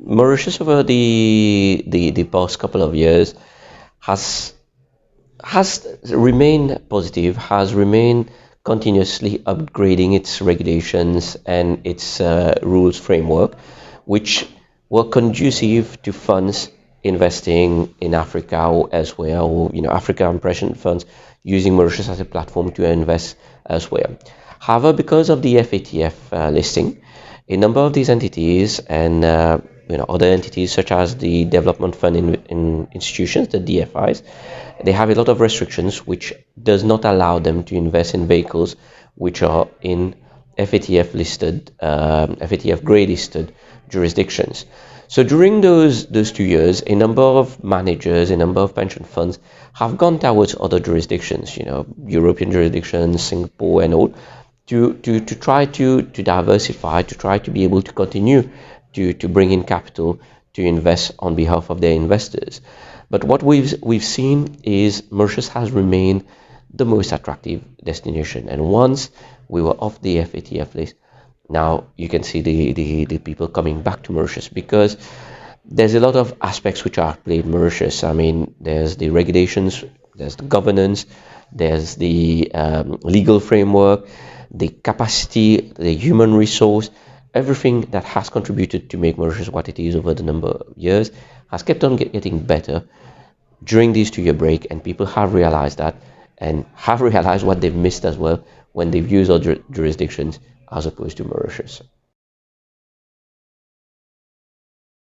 Mauritius over the past couple of years has has remained positive, has remained continuously upgrading its regulations and its rules framework, which were conducive to funds investing in Africa or elsewhere, or African pension funds using Mauritius as a platform to invest elsewhere. However, because of the FATF listing, a number of these entities and other entities such as the development fund in institutions, the DFIs, they have a lot of restrictions which does not allow them to invest in vehicles which are in FATF grey listed jurisdictions. So during those 2 years, a number of managers, a number of pension funds have gone towards other jurisdictions, European jurisdictions, Singapore and all, to try to diversify, to try to be able to continue to bring in capital to invest on behalf of their investors. But what we've seen is Mauritius has remained the most attractive destination. And once we were off the FATF list, now you can see the people coming back to Mauritius because there's a lot of aspects which are played in Mauritius. I mean, there's the regulations, there's the governance, there's the legal framework, the capacity, the human resource, everything that has contributed to make Mauritius what it is over the number of years has kept on getting better during this 2 year break, and people have realized that and have realized what they've missed as well when they've used other jurisdictions as opposed to Mauritius.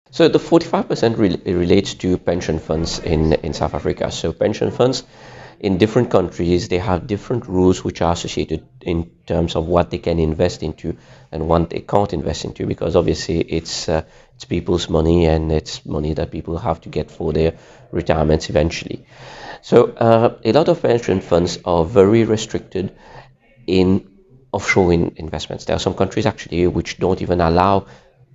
So the 45% relates to pension funds in South Africa. So pension funds in different countries, they have different rules which are associated in terms of what they can invest into and what they can't invest into, because obviously it's people's money and it's money that people have to get for their retirements eventually. So a lot of pension funds are very restricted in offshore investments. There are some countries actually which don't even allow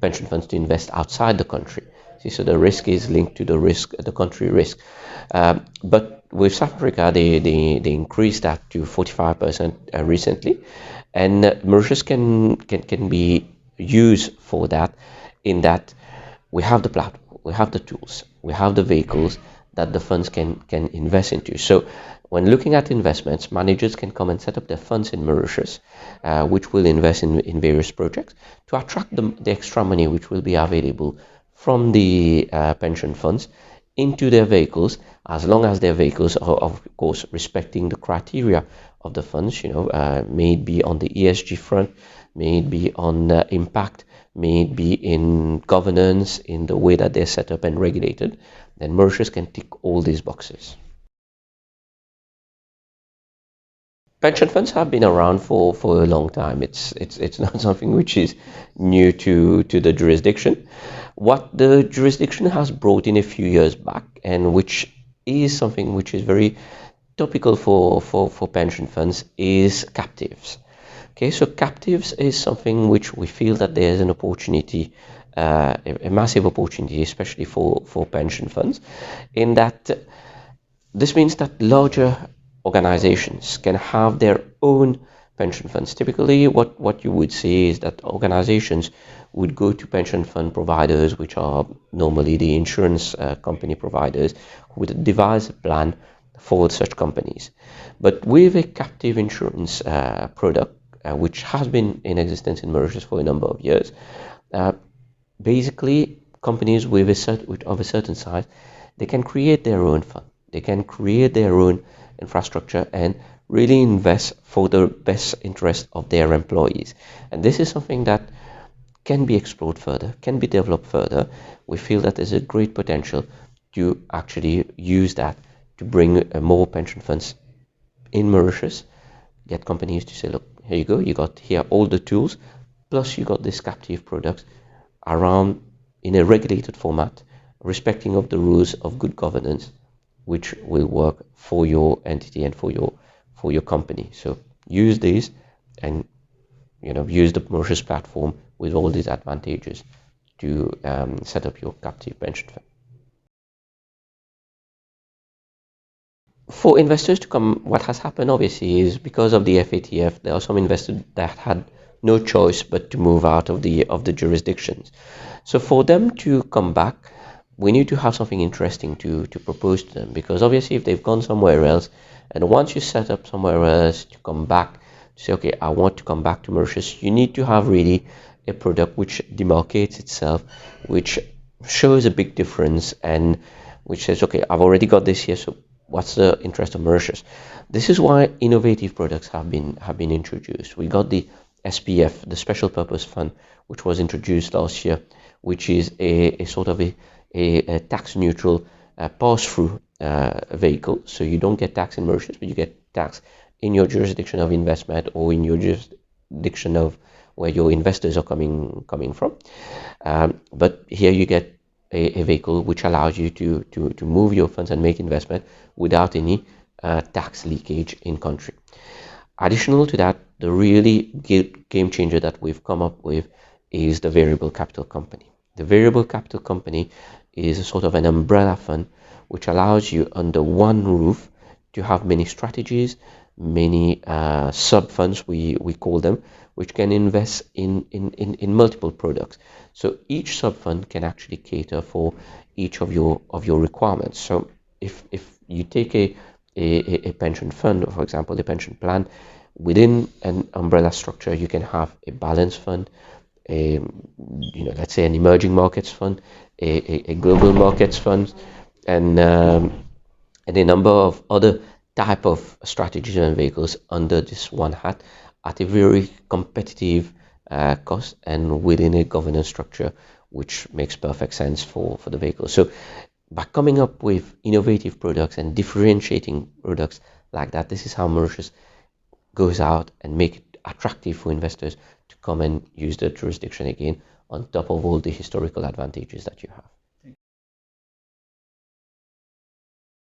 pension funds to invest outside the country. See, so the risk is linked to the country risk. But with South Africa, they increased that to 45% recently, and Mauritius can be used for that. In that, we have the platform, we have the tools, we have the vehicles that the funds can invest into. So when looking at investments, managers can come and set up their funds in Mauritius, which will invest in various projects to attract the extra money which will be available from the pension funds into their vehicles, as long as their vehicles are, of course, respecting the criteria of the funds, may it be on the ESG front, may it be on impact, may it be in governance, in the way that they're set up and regulated, then Mauritius can tick all these boxes. Pension funds have been around for a long time. It's not something which is new to the jurisdiction. What the jurisdiction has brought in a few years back, and which is something which is very topical for pension funds, is captives. Okay, so captives is something which we feel that there's an opportunity, a massive opportunity, especially for pension funds, in that this means that larger organizations can have their own pension funds. Typically, what you would see is that organizations would go to pension fund providers, which are normally the insurance company providers, who would devise a plan for such companies. But with a captive insurance product, which has been in existence in Mauritius for a number of years, basically companies of a certain size, they can create their own fund. They can create their own infrastructure and really invest for the best interest of their employees. And this is something that can be explored further, can be developed further. We feel that there's a great potential to actually use that to bring more pension funds in Mauritius, get companies to say, look, here you go, you got here all the tools, plus you got this captive product around in a regulated format, respecting of the rules of good governance, which will work for your entity and for your company. So use these and use the Mauritius platform with all these advantages to set up your captive pension fund. For investors to come, what has happened obviously is because of the FATF, there are some investors that had no choice but to move out of the jurisdictions. So for them to come back, we need to have something interesting to propose to them, because obviously if they've gone somewhere else, and once you set up somewhere else to come back, to say, okay, I want to come back to Mauritius, you need to have really a product which demarcates itself, which shows a big difference, and which says, okay, I've already got this here, so what's the interest of Mauritius? This is why innovative products have been introduced. We got the SPF, the Special Purpose Fund, which was introduced last year, which is a sort of a tax-neutral pass-through vehicle. So you don't get tax in Mauritius, but you get tax in your jurisdiction of investment or in your jurisdiction of where your investors are coming from. But here you get a vehicle which allows you to move your funds and make investment without any tax leakage in country. Additional to that, the really game changer that we've come up with is the variable capital company. The variable capital company is a sort of an umbrella fund which allows you under one roof to have many strategies, many sub-funds, we call them, which can invest in multiple products. So each sub-fund can actually cater for each of your requirements. So if you take a pension fund, for example, a pension plan, within an umbrella structure, you can have a balanced fund, let's say an emerging markets fund, a global markets fund, and a number of other type of strategies and vehicles under this one hat at a very competitive cost and within a governance structure which makes perfect sense for the vehicle. So by coming up with innovative products and differentiating products like that, this is how Mauritius goes out and make it attractive for investors to come and use the jurisdiction again, on top of all the historical advantages that you have.